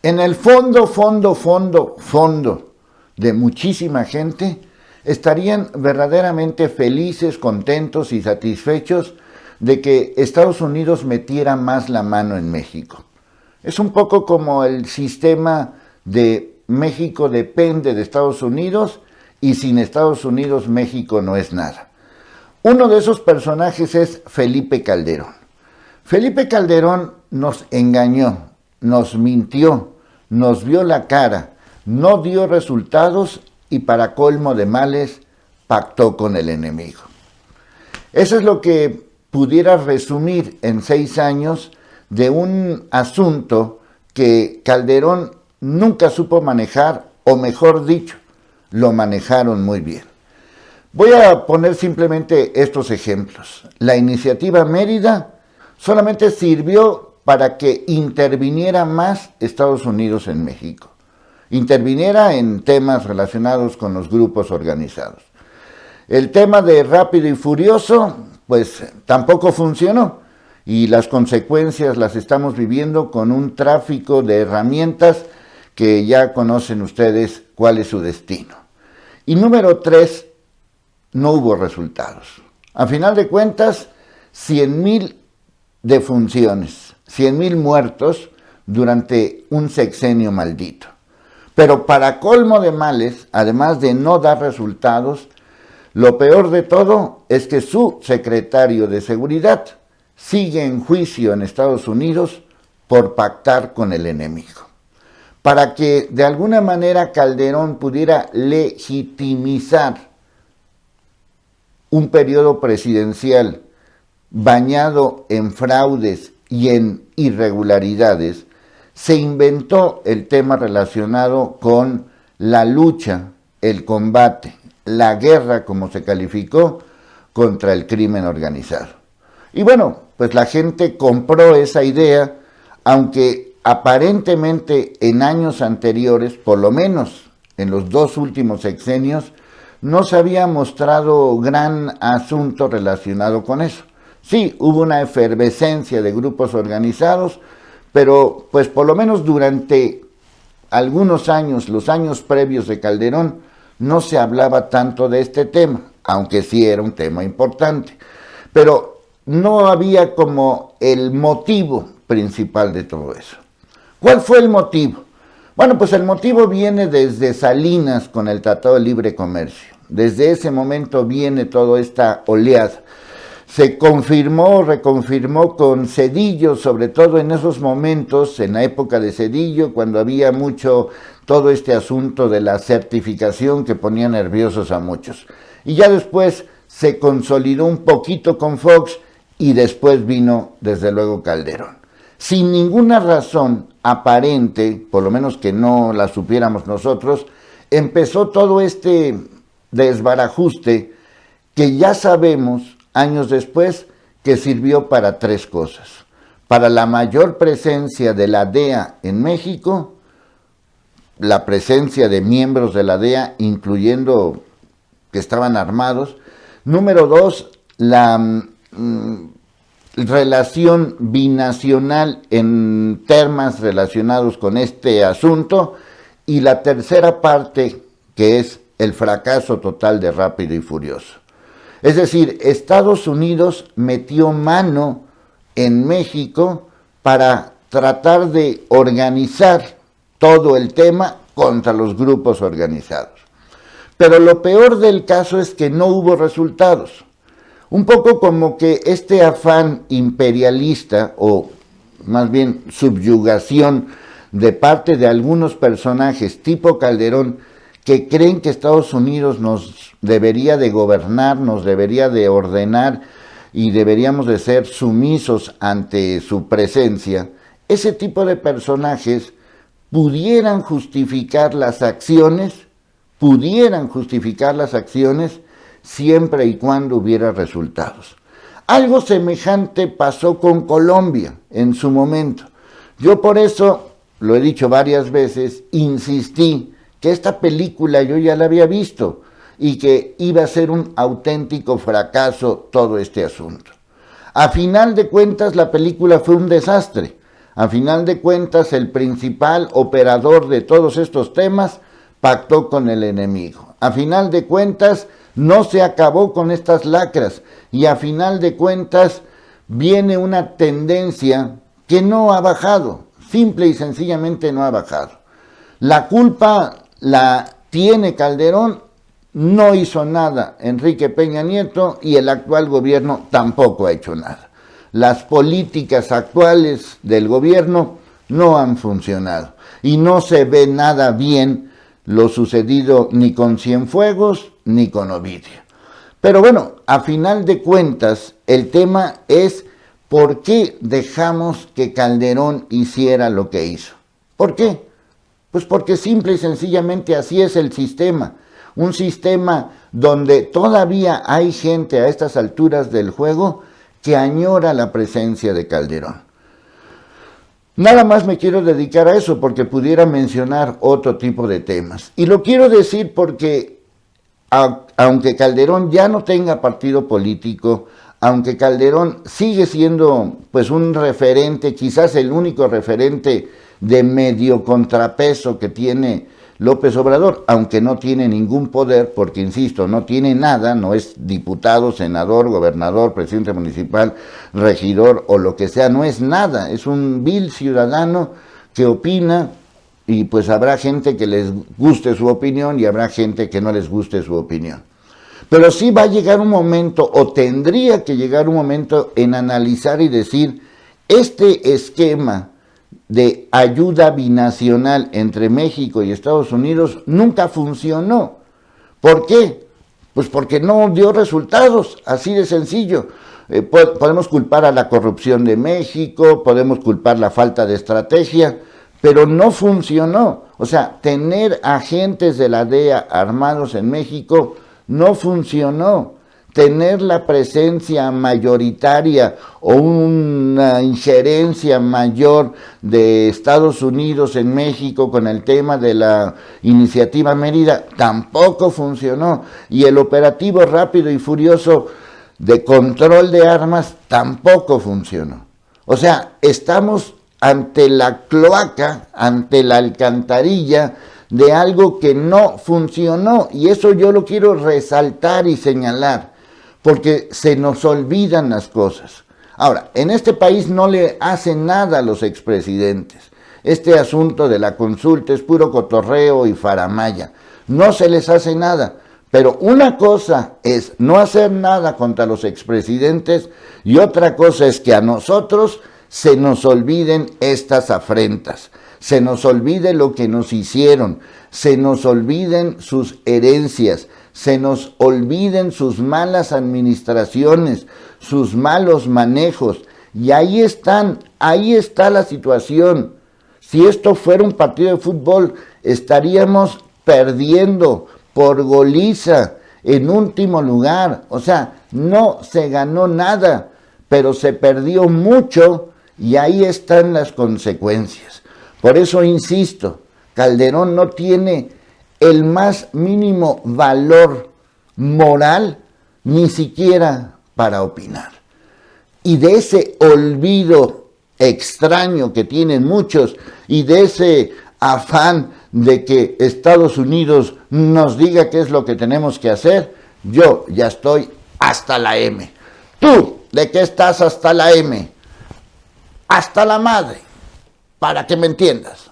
En el fondo de muchísima gente estarían verdaderamente felices, contentos y satisfechos de que Estados Unidos metiera más la mano en México. Es un poco como el sistema de México depende de Estados Unidos y sin Estados Unidos México no es nada. Uno de esos personajes es Felipe Calderón. Felipe Calderón nos engañó, nos mintió, nos vio la cara, no dio resultados y para colmo de males pactó con el enemigo. Eso es lo que pudiera resumir en 6 años de un asunto que Calderón nunca supo manejar, o mejor dicho, lo manejaron muy bien. Voy a poner simplemente estos ejemplos. La iniciativa Mérida solamente sirvió para que interviniera más Estados Unidos en México. Interviniera en temas relacionados con los grupos organizados. El tema de Rápido y Furioso, pues tampoco funcionó. Y las consecuencias las estamos viviendo con un tráfico de herramientas que ya conocen ustedes cuál es su destino. Y número 3, no hubo resultados. A final de cuentas, 100,000 defunciones, 100,000 muertos durante un sexenio maldito. Pero para colmo de males, además de no dar resultados, lo peor de todo es que su secretario de Seguridad sigue en juicio en Estados Unidos por pactar con el enemigo. Para que de alguna manera Calderón pudiera legitimizar un periodo presidencial bañado en fraudes y en irregularidades, se inventó el tema relacionado con la lucha, el combate, la guerra, como se calificó, contra el crimen organizado. Y bueno, pues la gente compró esa idea, aunque aparentemente en años anteriores, por lo menos en los 2 últimos sexenios, no se había mostrado gran asunto relacionado con eso. Sí, hubo una efervescencia de grupos organizados, pero pues por lo menos durante algunos años, los años previos de Calderón, no se hablaba tanto de este tema, aunque sí era un tema importante. Pero no había como el motivo principal de todo eso. ¿Cuál fue el motivo? Bueno, pues el motivo viene desde Salinas con el Tratado de Libre Comercio. Desde ese momento viene toda esta oleada. Se confirmó, reconfirmó con Zedillo, sobre todo en esos momentos, en la época de Zedillo, cuando había mucho todo este asunto de la certificación que ponía nerviosos a muchos. Y ya después se consolidó un poquito con Fox y después vino, desde luego, Calderón. Sin ninguna razón aparente, por lo menos que no la supiéramos nosotros, empezó todo este desbarajuste que ya sabemos, años después, que sirvió para 3 cosas. Para la mayor presencia de la DEA en México, la presencia de miembros de la DEA, incluyendo que estaban armados. Número 2, la relación binacional en temas relacionados con este asunto. Y la tercera parte, que es el fracaso total de Rápido y Furioso. Es decir, Estados Unidos metió mano en México para tratar de organizar todo el tema contra los grupos organizados. Pero lo peor del caso es que no hubo resultados. Un poco como que este afán imperialista, o más bien subyugación de parte de algunos personajes tipo Calderón, que creen que Estados Unidos nos debería de gobernar, nos debería de ordenar y deberíamos de ser sumisos ante su presencia, ese tipo de personajes pudieran justificar las acciones siempre y cuando hubiera resultados. Algo semejante pasó con Colombia en su momento. Yo por eso, lo he dicho varias veces, insistí que esta película yo ya la había visto y que iba a ser un auténtico fracaso todo este asunto. A final de cuentas, la película fue un desastre. A final de cuentas, el principal operador de todos estos temas pactó con el enemigo. A final de cuentas, no se acabó con estas lacras y a final de cuentas viene una tendencia que no ha bajado, simple y sencillamente no ha bajado. La culpa la tiene Calderón, no hizo nada Enrique Peña Nieto y el actual gobierno tampoco ha hecho nada. Las políticas actuales del gobierno no han funcionado y no se ve nada bien lo sucedido ni con Cienfuegos ni con Ovidio. Pero bueno, a final de cuentas, el tema es ¿por qué dejamos que Calderón hiciera lo que hizo? ¿Por qué? Pues porque simple y sencillamente así es el sistema. Un sistema donde todavía hay gente a estas alturas del juego que añora la presencia de Calderón. Nada más me quiero dedicar a eso porque pudiera mencionar otro tipo de temas. Y lo quiero decir porque aunque Calderón ya no tenga partido político, aunque Calderón sigue siendo pues un referente, quizás el único referente de medio contrapeso que tiene López Obrador, aunque no tiene ningún poder, porque insisto, no tiene nada, no es diputado, senador, gobernador, presidente municipal, regidor o lo que sea, no es nada, es un vil ciudadano que opina y pues habrá gente que les guste su opinión y habrá gente que no les guste su opinión. Pero sí va a llegar un momento, o tendría que llegar un momento en analizar y decir, este esquema de ayuda binacional entre México y Estados Unidos nunca funcionó. ¿Por qué? Pues porque no dio resultados, así de sencillo. Podemos culpar a la corrupción de México, podemos culpar la falta de estrategia, pero no funcionó. O sea, tener agentes de la DEA armados en México no funcionó. Tener la presencia mayoritaria o una injerencia mayor de Estados Unidos en México con el tema de la iniciativa Mérida tampoco funcionó. Y el operativo rápido y furioso de control de armas tampoco funcionó. O sea, estamos ante la cloaca, ante la alcantarilla de algo que no funcionó. Y eso yo lo quiero resaltar y señalar, porque se nos olvidan las cosas. Ahora, en este país no le hacen nada a los expresidentes. Este asunto de la consulta es puro cotorreo y faramalla. No se les hace nada. Pero una cosa es no hacer nada contra los expresidentes y otra cosa es que a nosotros se nos olviden estas afrentas. Se nos olvide lo que nos hicieron. Se nos olviden sus herencias. Se nos olviden sus malas administraciones, sus malos manejos. Y ahí está la situación. Si esto fuera un partido de fútbol, estaríamos perdiendo por goliza en último lugar. O sea, no se ganó nada, pero se perdió mucho y ahí están las consecuencias. Por eso insisto, Calderón no tiene el más mínimo valor moral, ni siquiera para opinar. Y de ese olvido extraño que tienen muchos, y de ese afán de que Estados Unidos nos diga qué es lo que tenemos que hacer, yo ya estoy hasta la M. ¿Tú de qué estás hasta la M? Hasta la madre, para que me entiendas.